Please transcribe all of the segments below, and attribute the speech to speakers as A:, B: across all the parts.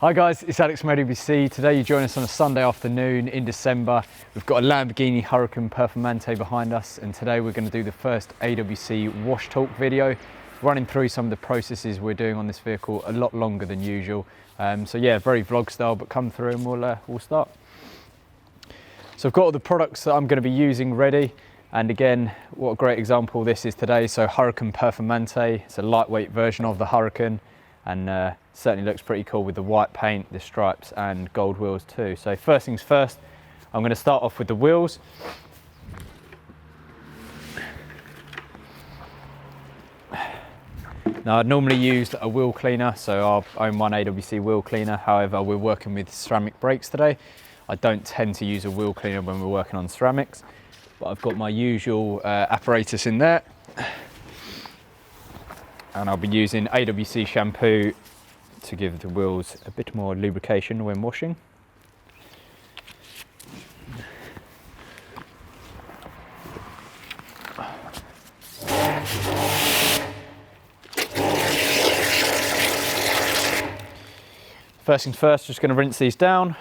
A: Hi guys, it's Alex from AWC. Today you join us on a Sunday afternoon in December. We've got a Lamborghini Huracan Performante behind us, and today we're going to do the first AWC wash talk video, running through some of the processes we're doing on this vehicle a lot longer than usual. So yeah, very vlog style, but come through and we'll start. So I've got all the products that I'm going to be using ready. And again, what a great example this is today. So Huracan Performante, it's a lightweight version of the Huracan, and certainly looks pretty cool with the white paint, the stripes and gold wheels too. So first things first, I'm going to start off with the wheels. Now I'd normally use a wheel cleaner, so I own one AWC wheel cleaner. However, we're working with ceramic brakes today. I don't tend to use a wheel cleaner when we're working on ceramics, but I've got my usual apparatus in there. And I'll be using AWC shampoo to give the wheels a bit more lubrication when washing. First things first, just going to rinse these down.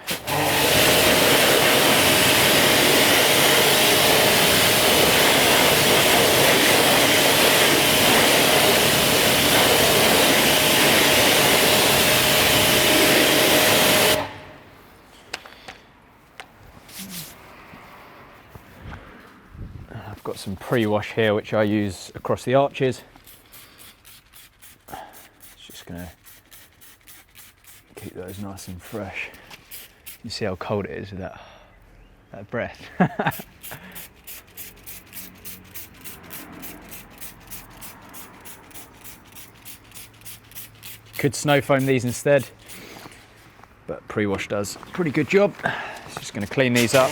A: Got some pre-wash here which I use across the arches. It's just going to keep those nice and fresh. You see how cold it is with that breath. Could snow foam these instead, but pre-wash does a pretty good job. It's just going to clean these up.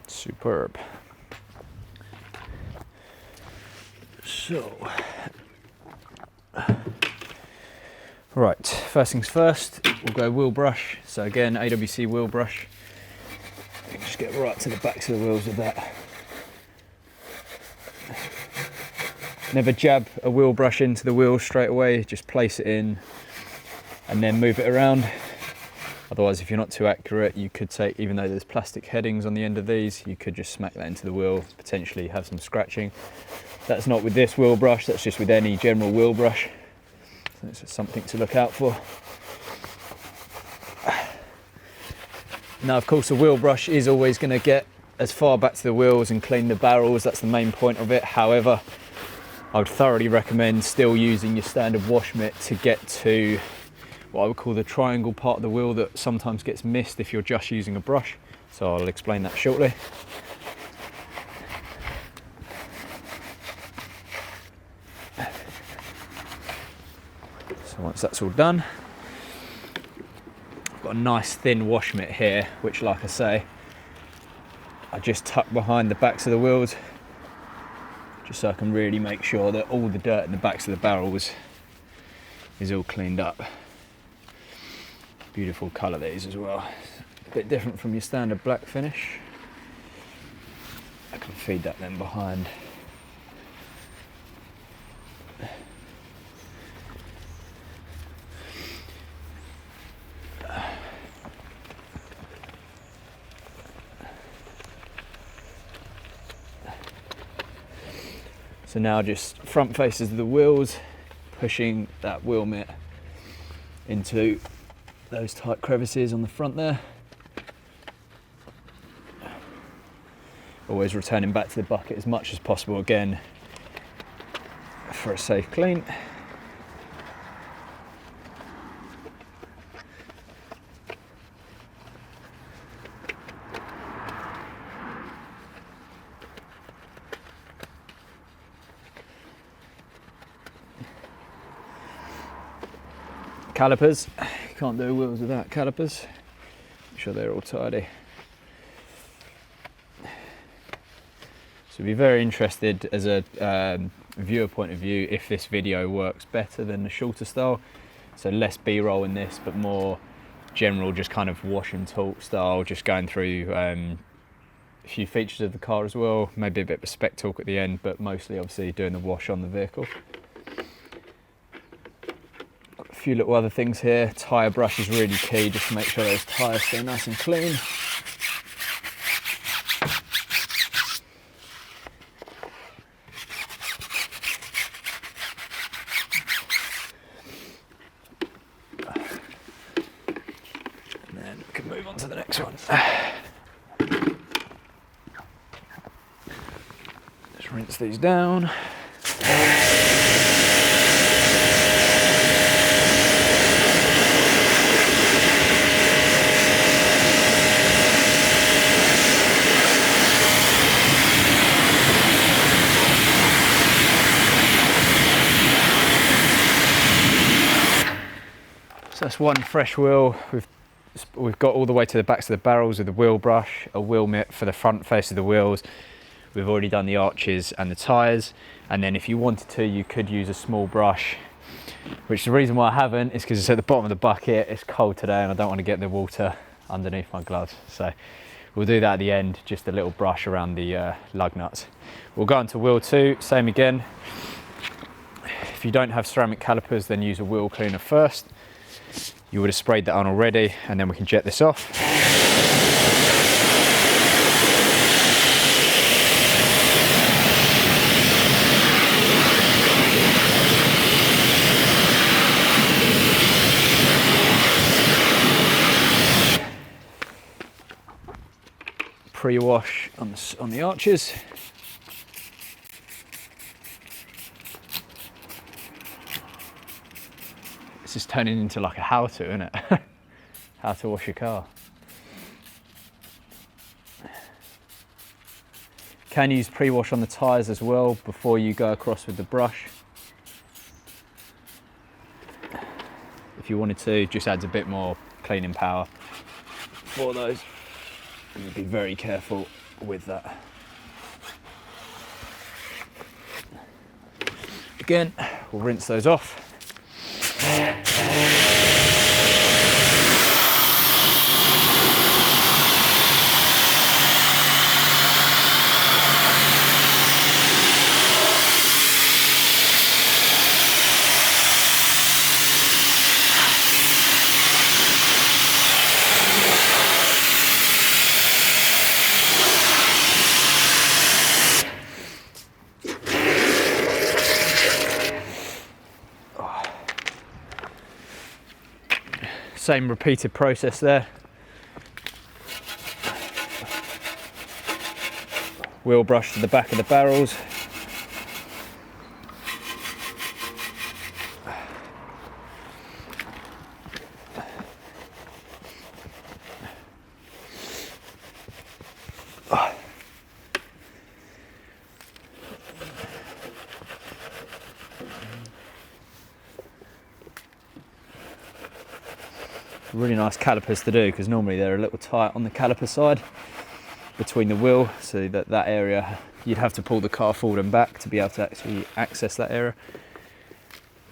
A: Superb. So, right, first things first, we'll go wheel brush. So again, AWC wheel brush. You can just get right to the backs of the wheels with that. Never jab a wheel brush into the wheel straight away, just place it in and then move it around. Otherwise, if you're not too accurate, you could take, even though there's plastic headings on the end of these, you could just smack that into the wheel, potentially have some scratching. That's not with this wheel brush, that's just with any general wheel brush. So it's just something to look out for. Now, of course, the wheel brush is always going to get as far back to the wheels and clean the barrels. That's the main point of it. However, I would thoroughly recommend still using your standard wash mitt to get to what I would call the triangle part of the wheel that sometimes gets missed if you're just using a brush. So I'll explain that shortly. So once that's all done, I've got a nice thin wash mitt here, which, like I say, I just tuck behind the backs of the wheels, just so I can really make sure that all the dirt in the backs of the barrels is all cleaned up. Beautiful colour these as well. A bit different from your standard black finish. I can feed that then behind. So now just front faces of the wheels, pushing that wheel mitt into those tight crevices on the front there. Always returning back to the bucket as much as possible again for a safe clean. Calipers, can't do wheels without calipers. Make sure they're all tidy. So be very interested as a viewer point of view if this video works better than the shorter style. So less B-roll in this, but more general, just kind of wash and talk style, just going through a few features of the car as well, maybe a bit of a spec talk at the end, but mostly obviously doing the wash on the vehicle. Got a few little other things here. Tyre brush is really key, just to make sure those tyres stay nice and clean. Move on to the next one. Just rinse these down. So that's one fresh wheel. We've got all the way to the backs of the barrels with the wheel brush, a wheel mitt for the front face of the wheels. We've already done the arches and the tyres, and then if you wanted to, you could use a small brush, which the reason why I haven't is because it's at the bottom of the bucket. It's cold today and I don't want to get the water underneath my gloves, so we'll do that at the end, just a little brush around the lug nuts. We'll go on to wheel 2, same again. If you don't have ceramic calipers, then use a wheel cleaner first. You would have sprayed that on already, and then we can jet this off. Pre-wash on the arches. This is turning into like a how-to, isn't it? How to wash your car. Can use pre-wash on the tyres as well before you go across with the brush. If you wanted to, just adds a bit more cleaning power for those. And be very careful with that. Again, we'll rinse those off. Same repeated process there. Wheel brush to the back of the barrels. Really nice calipers to do, because normally they're a little tight on the caliper side between the wheel, so that area you'd have to pull the car forward and back to be able to actually access that area,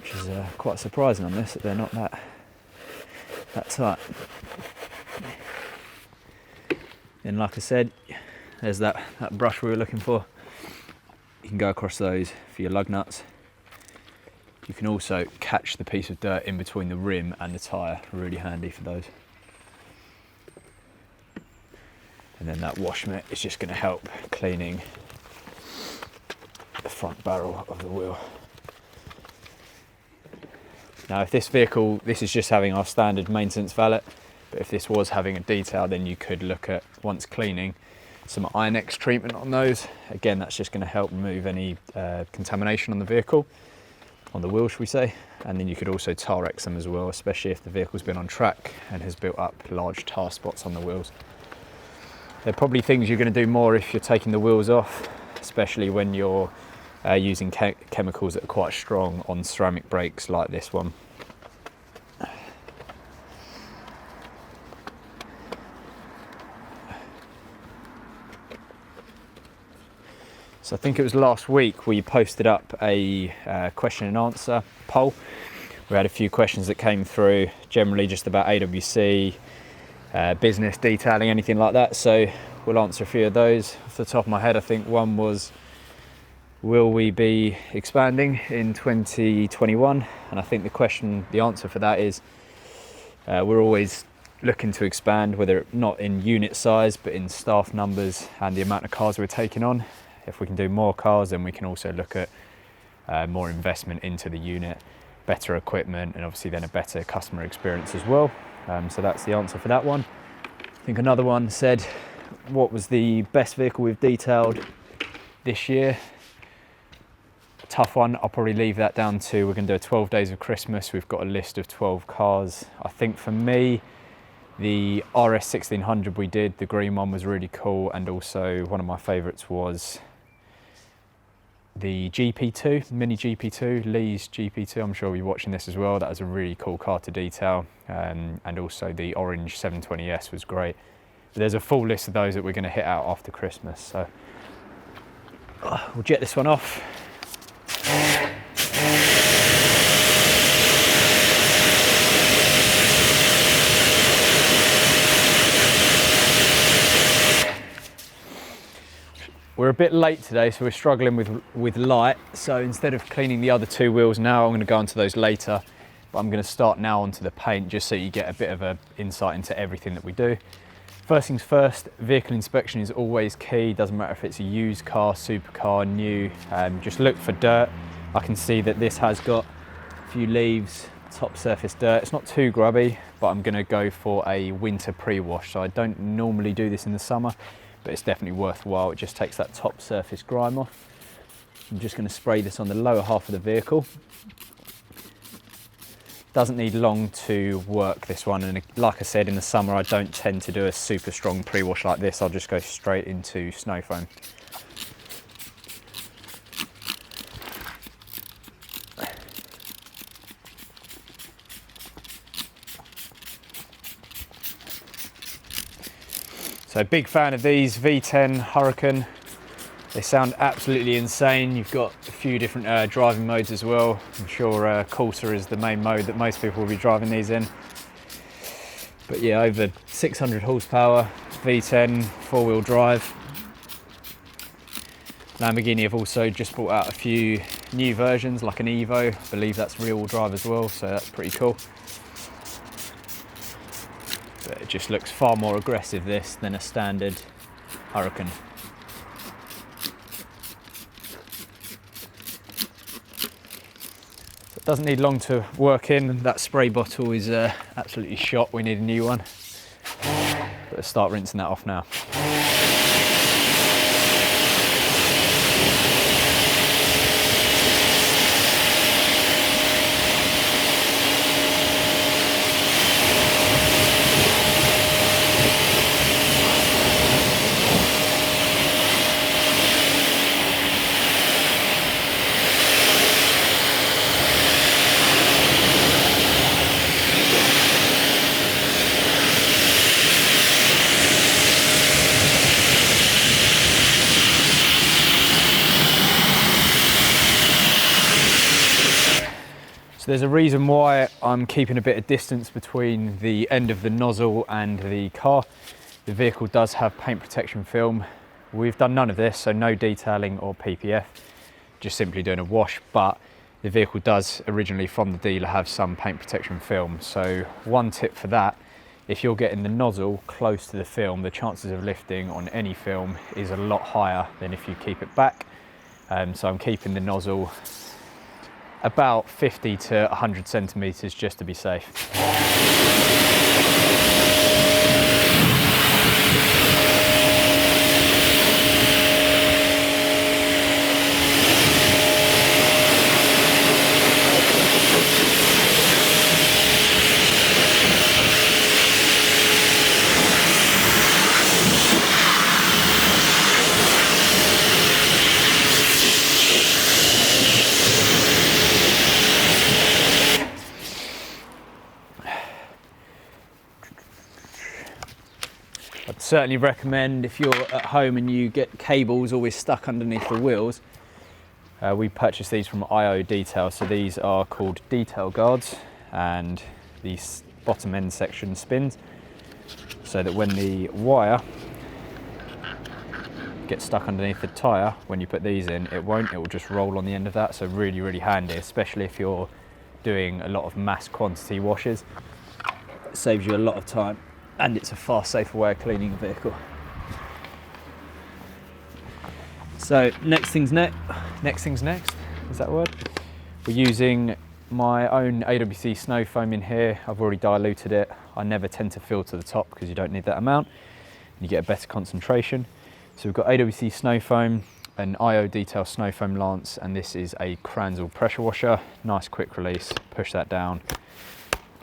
A: which is quite surprising on this, that they're not that tight. And like I said, there's that brush we were looking for. You can go across those for your lug nuts. You can also catch the piece of dirt in between the rim and the tyre, really handy for those. And then that wash mitt is just going to help cleaning the front barrel of the wheel. Now if this vehicle, this is just having our standard maintenance valet, but if this was having a detail, then you could look at, once cleaning, some Iron-X treatment on those. Again, that's just going to help remove any contamination on the vehicle, on the wheel, should we say, and then you could also Tar-X them as well, especially if the vehicle's been on track and has built up large tar spots on the wheels. They're probably things you're going to do more if you're taking the wheels off, especially when you're using chemicals that are quite strong on ceramic brakes like this one. So I think it was last week we posted up a question and answer poll. We had a few questions that came through, generally just about AWC, business, detailing, anything like that. So we'll answer a few of those. Off the top of my head, I think one was, will we be expanding in 2021? And I think the answer for that is, we're always looking to expand, whether not in unit size, but in staff numbers and the amount of cars we're taking on. If we can do more cars, then we can also look at more investment into the unit, better equipment, and obviously then a better customer experience as well. So that's the answer for that one. I think another one said, what was the best vehicle we've detailed this year? Tough one. I'll probably leave that down to, we're going to do a 12 days of Christmas. We've got a list of 12 cars. I think for me, the RS 1600 we did, the green one, was really cool. And also one of my favorites was the GP2, Mini GP2, Lee's GP2. I'm sure you're watching this as well. That was a really cool car to detail. And also the orange 720S was great. But there's a full list of those that we're going to hit out after Christmas. So we'll jet this one off. We're a bit late today, so we're struggling with light. So instead of cleaning the other two wheels now, I'm going to go onto those later. But I'm going to start now onto the paint, just so you get a bit of an insight into everything that we do. First things first, vehicle inspection is always key. Doesn't matter if it's a used car, supercar, new. Just look for dirt. I can see that this has got a few leaves, top surface dirt. It's not too grubby, but I'm going to go for a winter pre-wash. So I don't normally do this in the summer, but it's definitely worthwhile. It just takes that top surface grime off. I'm just going to spray this on the lower half of the vehicle. Doesn't need long to work, this one, and like I said, in the summer I don't tend to do a super strong pre-wash like this. I'll just go straight into snow foam. So big fan of these V10 Huracan. They sound absolutely insane. You've got a few different driving modes as well. I'm sure Corsa is the main mode that most people will be driving these in. But yeah, over 600 horsepower, V10, four-wheel drive. Lamborghini have also just brought out a few new versions, like an Evo. I believe that's rear-wheel drive as well, so that's pretty cool. But it just looks far more aggressive, this, than a standard Huracan. So it doesn't need long to work in. That spray bottle is absolutely shot. We need a new one. But let's start rinsing that off now. So there's a reason why I'm keeping a bit of distance between the end of the nozzle and the car. The vehicle does have paint protection film. We've done none of this, so no detailing or PPF, just simply doing a wash, but the vehicle does originally from the dealer have some paint protection film. So one tip for that, if you're getting the nozzle close to the film, the chances of lifting on any film is a lot higher than if you keep it back. So I'm keeping the nozzle about 50 to 100 centimeters just to be safe. I'd certainly recommend, if you're at home and you get cables always stuck underneath the wheels, we purchased these from IO Detail. So these are called detail guards, and the bottom end section spins so that when the wire gets stuck underneath the tyre, when you put these in, it won't, it will just roll on the end of that. So really, really handy, especially if you're doing a lot of mass quantity washes. It saves you a lot of time, and it's a far safer way of cleaning a vehicle. So next thing's next, is that a word? We're using my own AWC snow foam in here. I've already diluted it. I never tend to fill to the top because you don't need that amount. You get a better concentration. So we've got AWC snow foam, an IO Detail snow foam lance, and this is a Kranzel pressure washer. Nice quick release, push that down,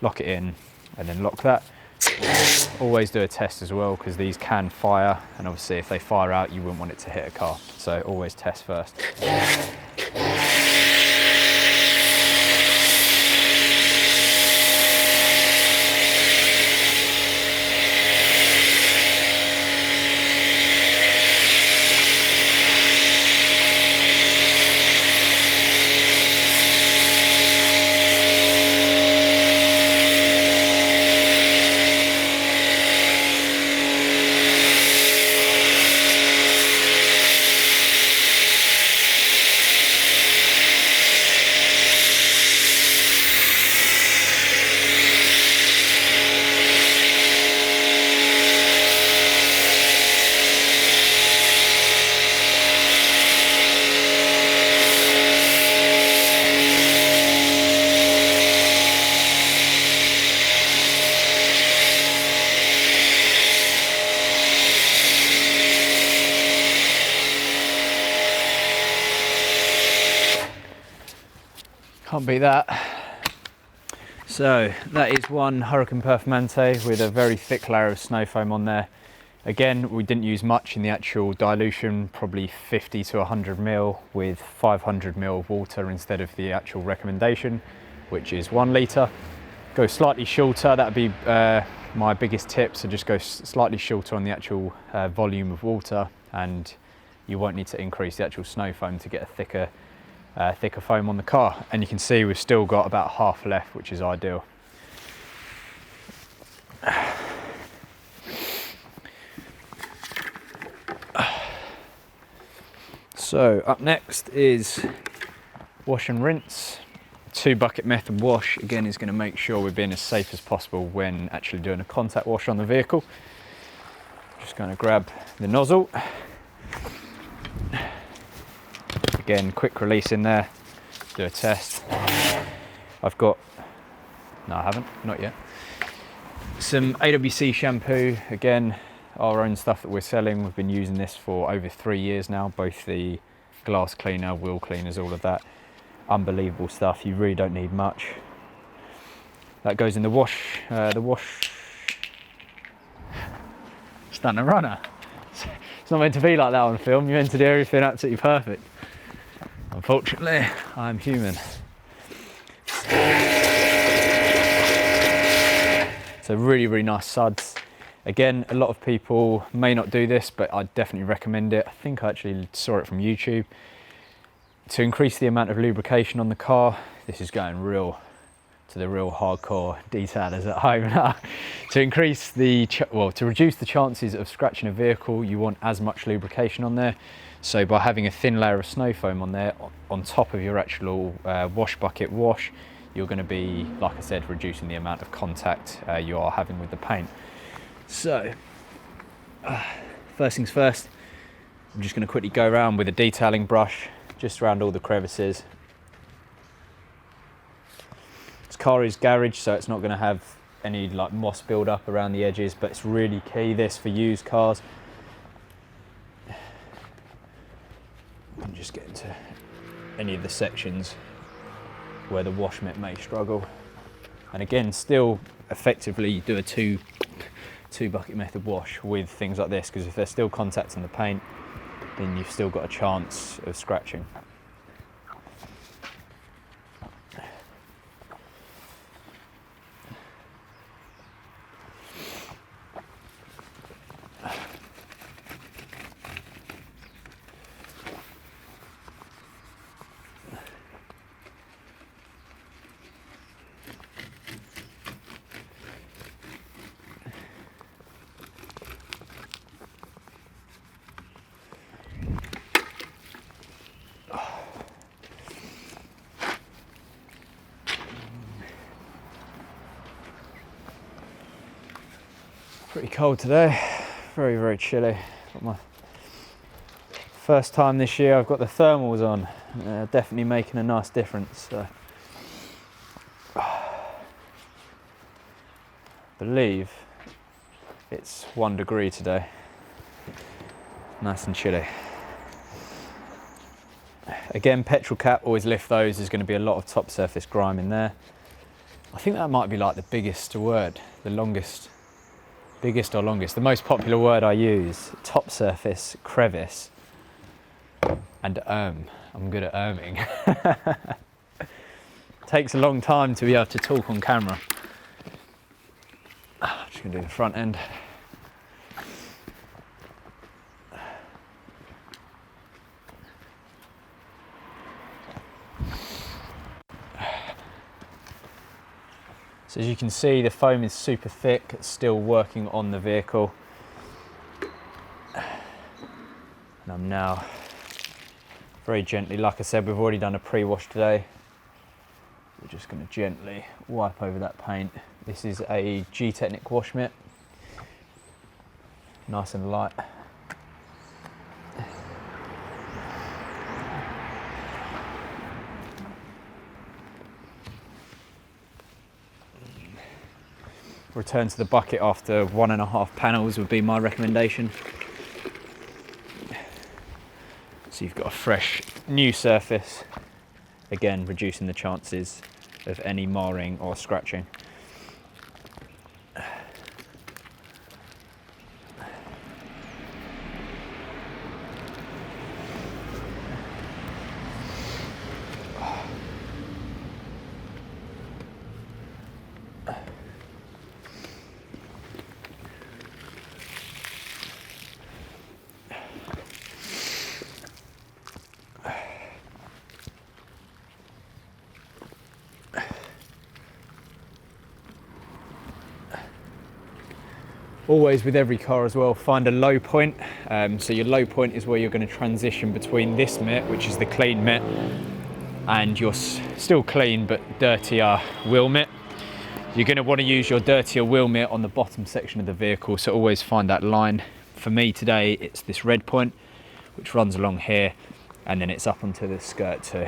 A: lock it in, and then lock that. Always do a test as well, because these can fire, and obviously if they fire out, you wouldn't want it to hit a car. So always test first. Can't beat that. So that is one Huracan Performante with a very thick layer of snow foam on there. Again, we didn't use much in the actual dilution, probably 50 to 100 ml with 500 ml of water instead of the actual recommendation, which is 1 litre. Go slightly shorter, that would be my biggest tip. So just go slightly shorter on the actual volume of water, and you won't need to increase the actual snow foam to get a thicker foam on the car. And you can see we've still got about half left, which is ideal. So up next is wash and rinse. 2 bucket method wash, again, is going to make sure we're being as safe as possible when actually doing a contact wash on the vehicle. Just going to grab the nozzle. Again, quick release in there, do a test. I've got, no I haven't, not yet. Some AWC shampoo, again, our own stuff that we're selling. We've been using this for over 3 years now, both the glass cleaner, wheel cleaners, all of that. Unbelievable stuff, you really don't need much. That goes in the wash, stunning runner. It's not meant to be like that on film, you're meant to do everything absolutely perfect. Unfortunately, I'm human. So really, really nice suds. Again, a lot of people may not do this, but I definitely recommend it. I think I actually saw it from YouTube. To increase the amount of lubrication on the car, this is going to the real hardcore detailers at home now. To increase the, to reduce the chances of scratching a vehicle, you want as much lubrication on there. So by having a thin layer of snow foam on there, on top of your actual wash bucket wash, you're going to be, like I said, reducing the amount of contact you are having with the paint. So, first things first, I'm just going to quickly go around with a detailing brush, just around all the crevices. This car is garage, so it's not going to have any like moss build up around the edges, but it's really key this for used cars. And just get into any of the sections where the wash mitt may struggle. And again, still effectively do a two bucket method wash with things like this, because if they're still contacting the paint, then you've still got a chance of scratching. Pretty cold today, very, very chilly. Got my first time this year I've got the thermals on, definitely making a nice difference. So. Believe it's 1 degree today, nice and chilly. Again, petrol cap, always lift those. There's going to be a lot of top surface grime in there. I think that might be like the biggest word, the longest, biggest or longest, the most popular word I use, top surface, crevice, and I'm good at erming. Takes a long time to be able to talk on camera. Just gonna do the front end. So as you can see, the foam is super thick. It's still working on the vehicle. And I'm now very gently, like I said, we've already done a pre-wash today. We're just going to gently wipe over that paint. This is a G-Technic wash mitt. Nice and light. Return to the bucket after 1.5 panels would be my recommendation. So you've got a fresh new surface, again reducing the chances of any marring or scratching. Always with every car as well, find a low point. So your low point is where you're going to transition between this mitt, which is the clean mitt, and your still clean but dirtier wheel mitt. You're going to want to use your dirtier wheel mitt on the bottom section of the vehicle, so always find that line. For me today, it's this red point, which runs along here, and then it's up onto the skirt too.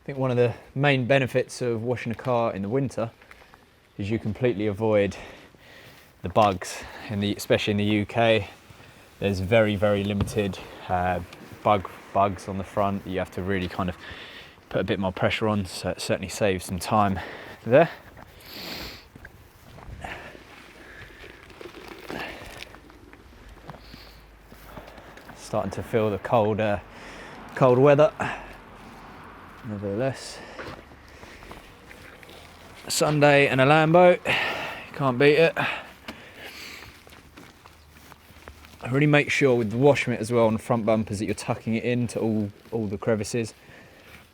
A: I think one of the main benefits of washing a car in the winter is you completely avoid the bugs. Especially in the UK, there's very, very limited bugs on the front. You have to really kind of put a bit more pressure on, so it certainly saves some time there. Starting to feel the cold weather. Nevertheless, Sunday and a Lambo, can't beat it. Really make sure with the wash mitt as well on the front bumpers that you're tucking it into all the crevices.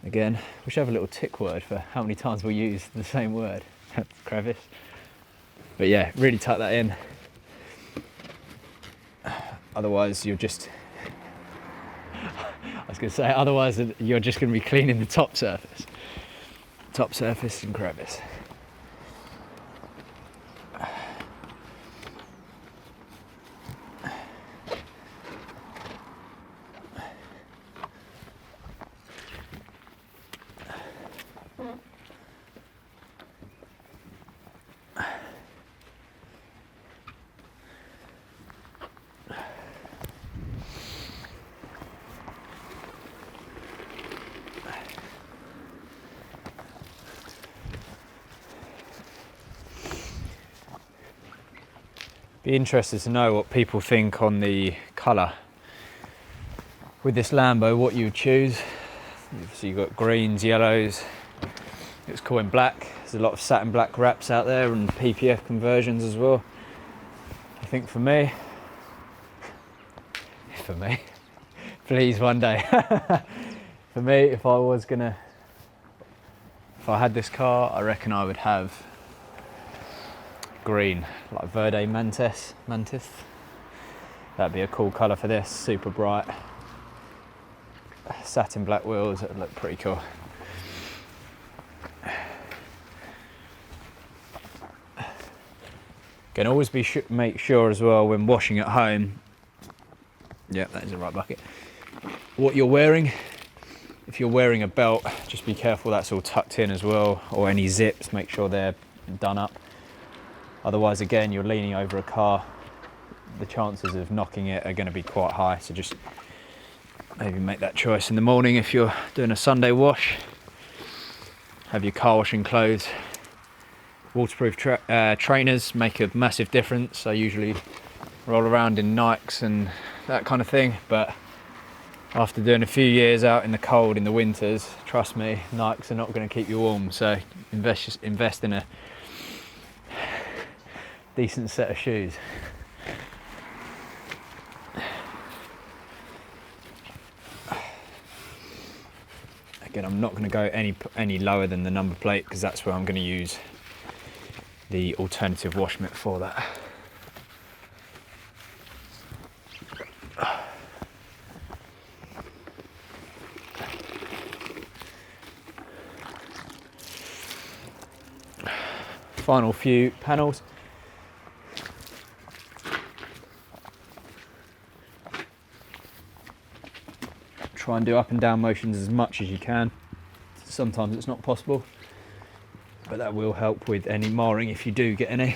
A: Again, we should have a little tick word for how many times we use the same word, crevice. But yeah, really tuck that in. Otherwise you're just, otherwise you're just going to be cleaning the top surface and crevice. Be interested to know what people think on the colour. With this Lambo, what you would choose. So you've got greens, yellows. It's cool in black. There's a lot of satin black wraps out there and PPF conversions as well. I think for me, please one day. For me, if I had this car, I reckon I would have green, like Verde Mantis. That'd be a cool colour for this, super bright. Satin black wheels, that would look pretty cool. Can always make sure as well when washing at home, yeah, that is the right bucket, what you're wearing. If you're wearing a belt, just be careful that's all tucked in as well, or any zips, make sure they're done up. Otherwise, again, you're leaning over a car, the chances of knocking it are going to be quite high, so just maybe make that choice in the morning if you're doing a Sunday wash. Have your car washing clothes. Waterproof trainers make a massive difference. I usually roll around in Nikes and that kind of thing, but after doing a few years out in the cold in the winters, trust me, Nikes are not going to keep you warm, so invest in a decent set of shoes. Again, I'm not going to go any lower than the number plate because that's where I'm going to use the alternative wash mitt for that. Final few panels. Try and do up and down motions as much as you can. Sometimes it's not possible, but that will help with any marring if you do get any.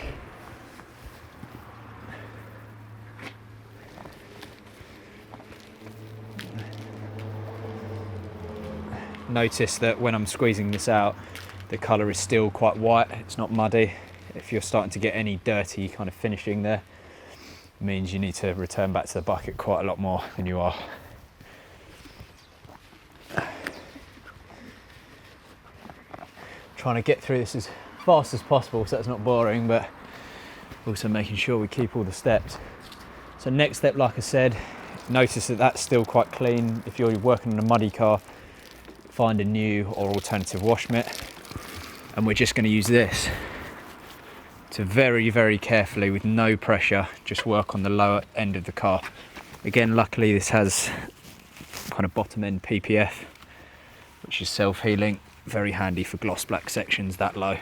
A: Notice that when I'm squeezing this out, the colour is still quite white, it's not muddy. If you're starting to get any dirty kind of finishing there, it means you need to return back to the bucket quite a lot more than you are. Trying to get through this as fast as possible so it's not boring, but also making sure we keep all the steps. So next step, like I said, notice that that's still quite clean. If you're working on a muddy car, find a new or alternative wash mitt, and we're just going to use this to very, very carefully, with no pressure, just work on the lower end of the car. Again, luckily this has kind of bottom end PPF, which is self-healing. Very handy for gloss black sections that low.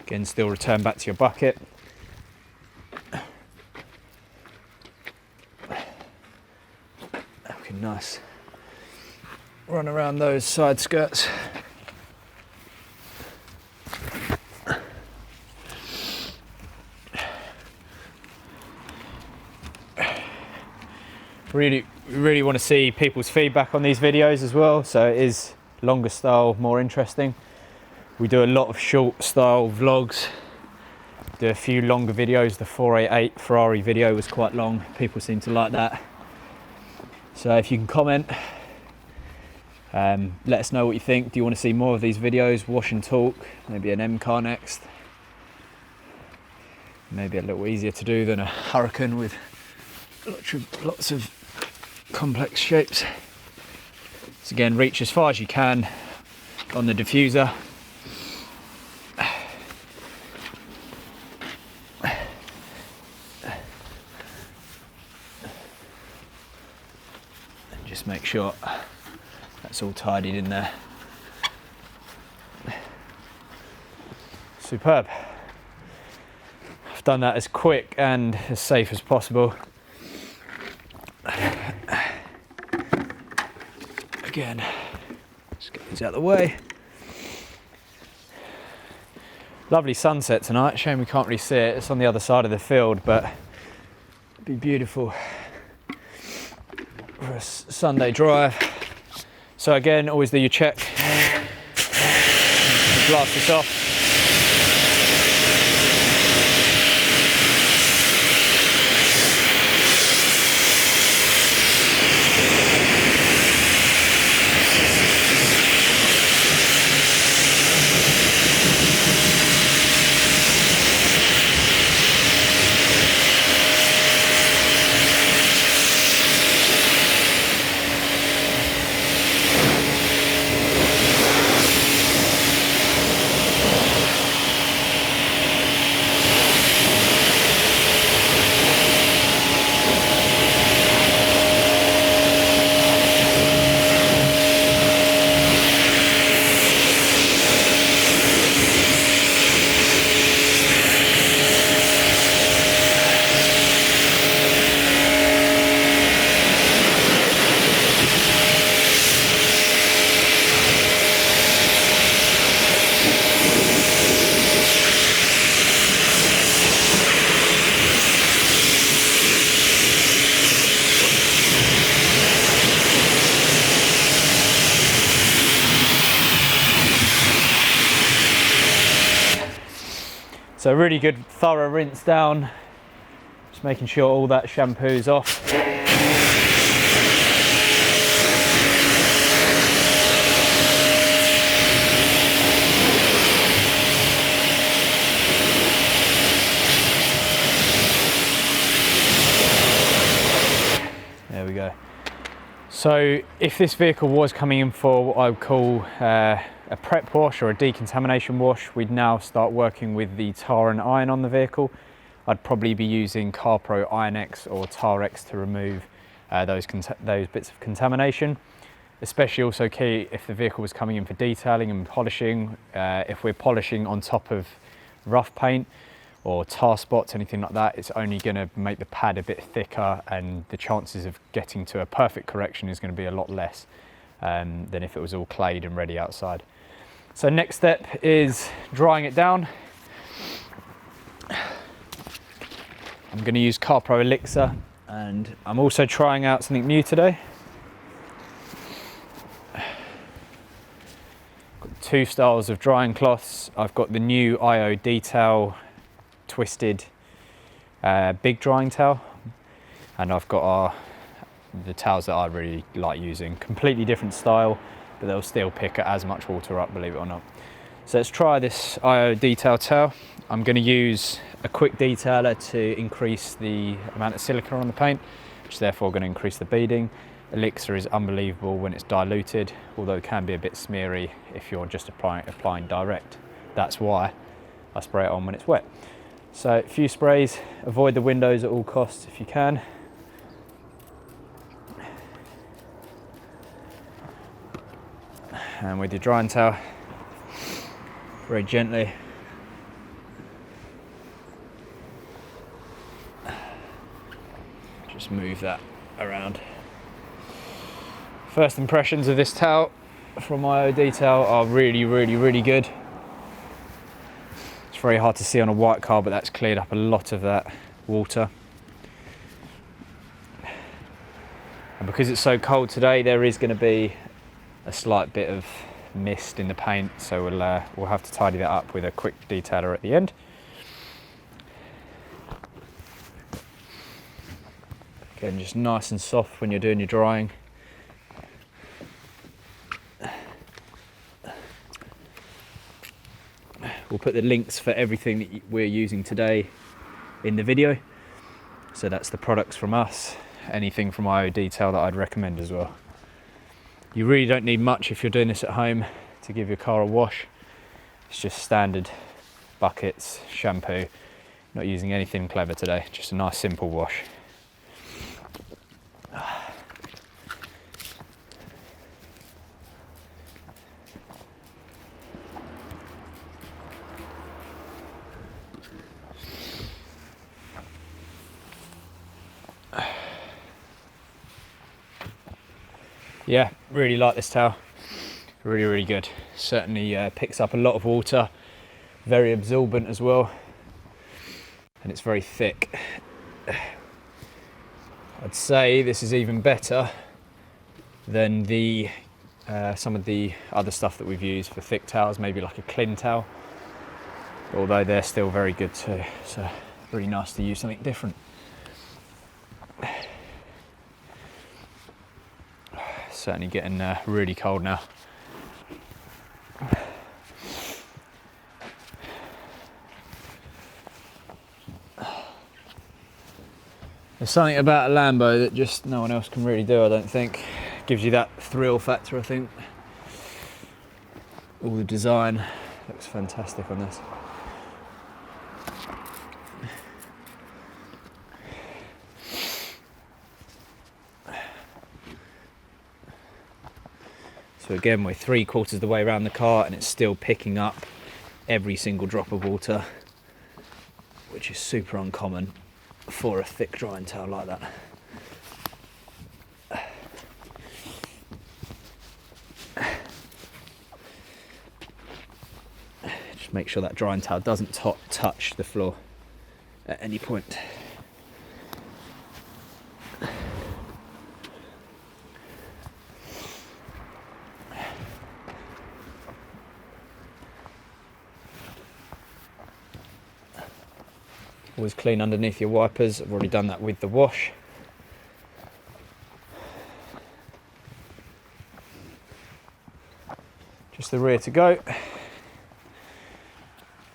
A: Again, still return back to your bucket. Looking nice. Run around those side skirts. Really want to see people's feedback on these videos as well, so it is longer style, more interesting. We do a lot of short style vlogs, do a few longer videos. The 488 Ferrari video was quite long, people seem to like that. So if you can comment, let us know what you think. Do you want to see more of these videos, wash and talk, maybe an M car next? Maybe a little easier to do than a Huracan with lots of complex shapes. So again, reach as far as you can on the diffuser. And just make sure that's all tidied in there. Superb. I've done that as quick and as safe as possible. Again, just get these out of the way. Lovely sunset tonight. Shame we can't really see it. It's on the other side of the field, but it'd be beautiful for a Sunday drive. So again, always do your check. Blast this off. So really good thorough rinse down, just making sure all that shampoo's off. There we go. So if this vehicle was coming in for what I would call a prep wash or a decontamination wash, we'd now start working with the tar and iron on the vehicle. I'd probably be using CarPro Iron X or Tar X to remove those bits of contamination. Especially also key if the vehicle was coming in for detailing and polishing. If we're polishing on top of rough paint or tar spots, anything like that, it's only going to make the pad a bit thicker, and the chances of getting to a perfect correction is going to be a lot less than if it was all clayed and ready outside. So next step is drying it down. I'm going to use CarPro Elixir, and I'm also trying out something new today. Got two styles of drying cloths. I've got the new IO Detail twisted big drying towel, and I've got the towels that I really like using. Completely different style, but they'll still pick as much water up, believe it or not. So let's try this IO Detail towel. I'm going to use a quick detailer to increase the amount of silica on the paint, which is therefore going to increase the beading. Elixir is unbelievable when it's diluted, although it can be a bit smeary if you're just applying direct. That's why I spray it on when it's wet. So a few sprays, avoid the windows at all costs if you can. And with your drying towel, very gently just move that around. First impressions of this towel from IO Detail are really, really, really good. It's very hard to see on a white car, but that's cleared up a lot of that water. And because it's so cold today, there is going to be a slight bit of mist in the paint, so we'll have to tidy that up with a quick detailer at the end. Again, just nice and soft when you're doing your drying. We'll put the links for everything that we're using today in the video. So that's the products from us, anything from IO Detail that I'd recommend as well. You really don't need much if you're doing this at home to give your car a wash. It's just standard buckets, shampoo. Not using anything clever today, just a nice simple wash. Yeah, really like this towel. Really, really good. Certainly picks up a lot of water. Very absorbent as well. And it's very thick. I'd say this is even better than some of the other stuff that we've used for thick towels, maybe like a Clean towel. Although they're still very good too. So really nice to use something different. Certainly getting really cold now. There's something about a Lambo that just no one else can really do, I don't think. Gives you that thrill factor, I think. All the design looks fantastic on this. So again, we're 3/4 of the way around the car and it's still picking up every single drop of water, which is super uncommon for a thick drying towel like that. Just make sure that drying towel doesn't touch the floor at any point. Always clean underneath your wipers. I've already done that with the wash. Just the rear to go.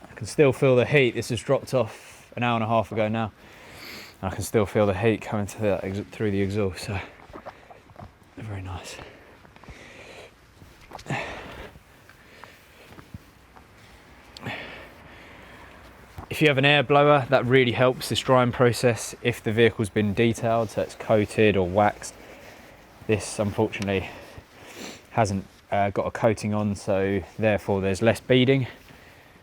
A: I can still feel the heat. This has dropped off an hour and a half ago now. I can still feel the heat coming through the exhaust, so very nice. If you have an air blower, that really helps this drying process if the vehicle's been detailed, so it's coated or waxed. This unfortunately hasn't got a coating on, so therefore there's less beading,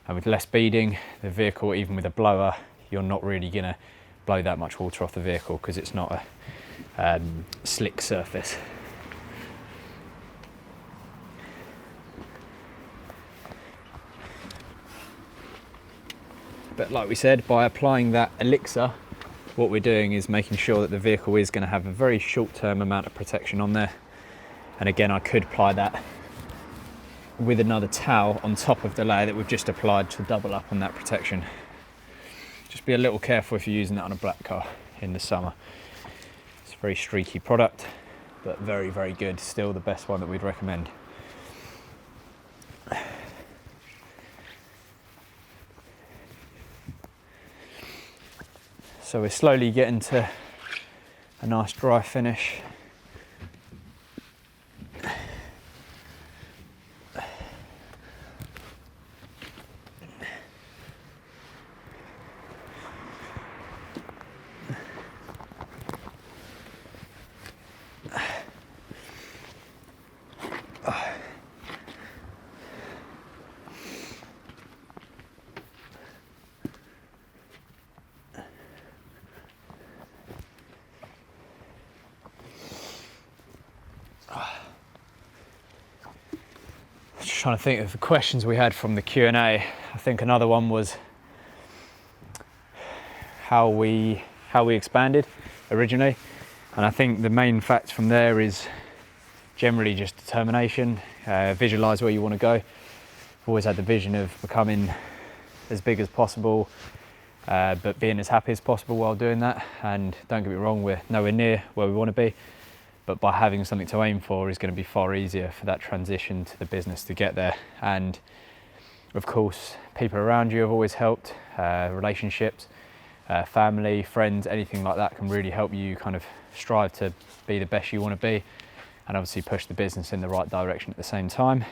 A: and with less beading, the vehicle, even with a blower, you're not really going to blow that much water off the vehicle because it's not a slick surface. But like we said, by applying that elixir, what we're doing is making sure that the vehicle is going to have a very short-term amount of protection on there. And again, I could apply that with another towel on top of the layer that we've just applied to double up on that protection. Just be a little careful if you're using that on a black car in the summer. It's a very streaky product, but very, very good. Still the best one that we'd recommend. So we're slowly getting to a nice dry finish. Trying to think of the questions we had from the Q&A. I think another one was how we expanded originally, and I think the main fact from there is generally just determination. Visualize where you want to go. I've always had the vision of becoming as big as possible, but being as happy as possible while doing that. And don't get me wrong, we're nowhere near where we want to be, but by having something to aim for is going to be far easier for that transition to the business to get there. And of course, people around you have always helped. Relationships, family, friends, anything like that can really help you kind of strive to be the best you want to be, and obviously push the business in the right direction at the same time.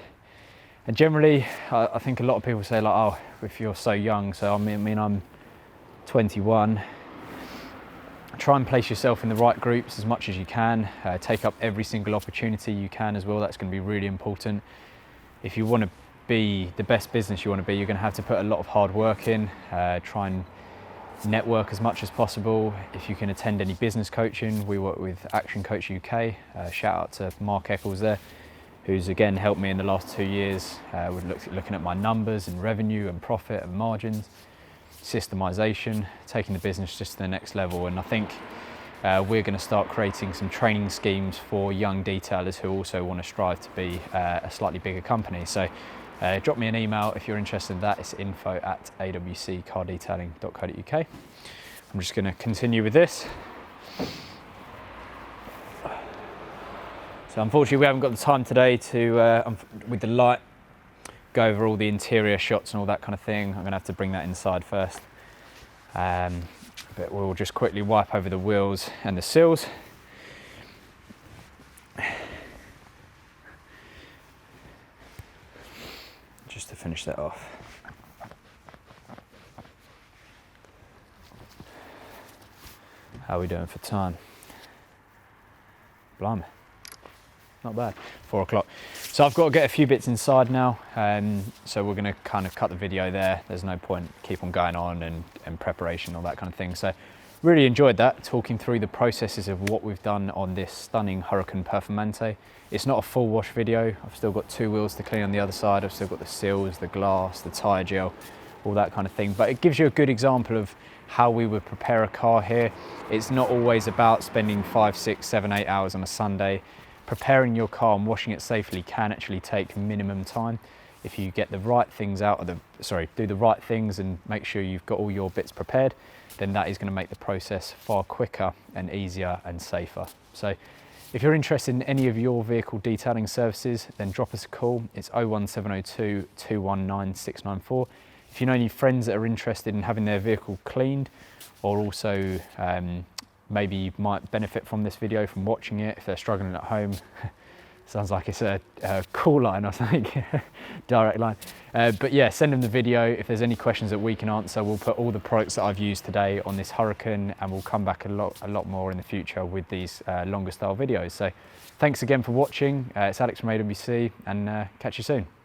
A: And generally, I think a lot of people say like, oh, if you're so young, so I mean I'm 21, try and place yourself in the right groups as much as you can. Take up every single opportunity you can as well. That's going to be really important. If you want to be the best business you want to be, you're going to have to put a lot of hard work in. Try and network as much as possible. If you can attend any business coaching, we work with Action Coach UK. Shout out to Mark Eccles there, who's again helped me in the last 2 years. We've looked at looking at my numbers and revenue and profit and margins, systemization, taking the business just to the next level. And I think we're going to start creating some training schemes for young detailers who also want to strive to be a slightly bigger company. So drop me an email if you're interested in that. It's info@awccardetailing.co.uk. I'm just going to continue with this. So unfortunately we haven't got the time today to, with the light, go over all the interior shots and all that kind of thing. I'm going to have to bring that inside first. But we'll just quickly wipe over the wheels and the sills. Just to finish that off. How are we doing for time? Blimey. Not bad, 4 o'clock. So I've got to get a few bits inside now, so we're going to kind of cut the video there. There's no point keep on going on and preparation, all that kind of thing. So really enjoyed that, talking through the processes of what we've done on this stunning Huracan Performante. It's not a full wash video. I've still got 2 wheels to clean on the other side. I've still got the seals, the glass, the tyre gel, all that kind of thing. But it gives you a good example of how we would prepare a car here. It's not always about spending 5, 6, 7, 8 hours on a Sunday. Preparing your car and washing it safely can actually take minimum time. if you get the right things out of do the right things and make sure you've got all your bits prepared, then that is going to make the process far quicker and easier and safer. So if you're interested in any of your vehicle detailing services, then drop us a call. It's 01702 219 694. If you know any friends that are interested in having their vehicle cleaned, or also maybe you might benefit from this video from watching it if they're struggling at home. Sounds like it's a call line or something, direct line. But yeah, send them the video. If there's any questions that we can answer, we'll put all the products that I've used today on this Huracan, and we'll come back a lot more in the future with these longer style videos. So thanks again for watching. It's Alex from AWC, and catch you soon.